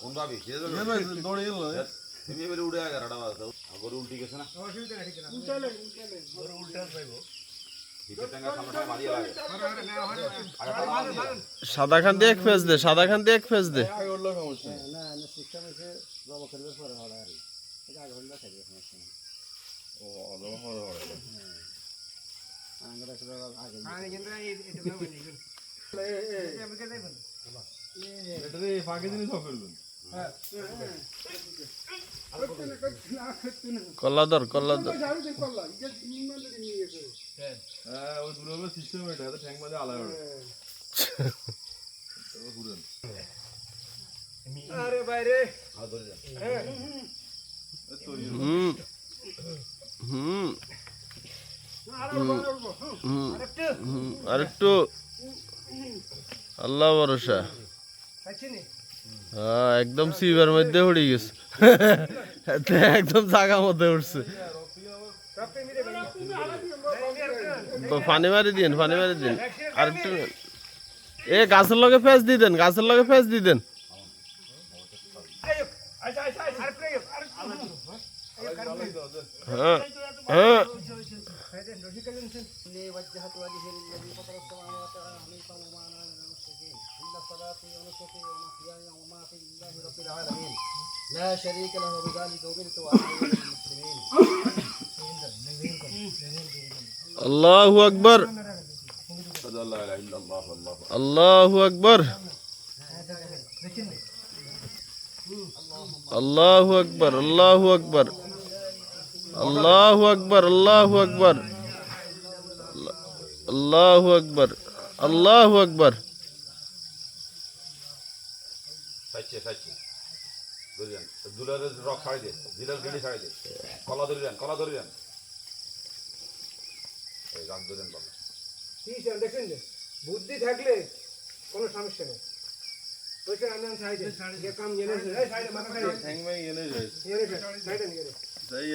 কোন ভাবি দৌড়ে গেল তুমি এবারে উড়ে আগে রাডা বাজতো গরু উল্টি গেছে না গরু উল্টা যাইবো পিঠে টাঙ্গা সামনে মারিয়ে লাগে সাদা খান দিয়ে এক ফেজ দে, সাদা খান দিয়ে এক ফেজ দে। আগে উঠলো সমস্যা নেই। না না সিস্টেম আছে জব করবে পরে হড়া আর এটা আগে হলো থাকবে সমস্যা নেই ও অদম হরে হরে আমরা সেটা আগে এটাতে ফাঁকে জিনিস সব ফেলবেন কল্লা ধর, কল্লা ধর। হ্যাঁ ওই দূরে সিস্টেম এটা এত ঠ্যাং মাঝে আলাদা হবে ঘুরেন আরে বাইরে আর ধরে যান হুম হুম আরেকটু আল্লাহ ভরসা। হ্যাঁ একদম সিভার মধ্যে উড়ে গেছে, একদম জাগা মধ্যে উঠছে। পানি মারি দিন, পানি মারি দিন আরেকটু। এ গাছের লগে ফেস দিয়ে দেন, গাছের লগে ফেস দিয়ে দেন। হ্যাঁ হ্যাঁ وجهت وجهي للذي فطر السماوات والارض وما انا من المشركين ان صلاتي ونسكي ومحياي ومماتي لله رب العالمين لا شريك له وبذلك امرت وانا من المسلمين আল্লাহু আকবার, لا اله الا الله والله আল্লাহু আকবার, আল্লাহু আকবার, আল্লাহু আকবার, আল্লাহু আকবার, আল্লাহু আকবার, আল্লাহু আকবার, আল্লাহু আকবার। সাইছে সাইছে ধরে যান দুলারের রক ছাড়ি দে, দিলার গেড়ি ছাড়ি দে, কলা ধরে যান, কলা ধরে যান, এই রাগ ধরে যান বাবা। ঠিক আছে দেখেন বুদ্ধি থাকলে কোনো সমস্যা নেই ওইটা আনন্দ সাইডে যে কাম জেনে সাইডে মাথা সাইডে ঠ্যাং মাই এনে যায় সাইডে নিয়ে যাই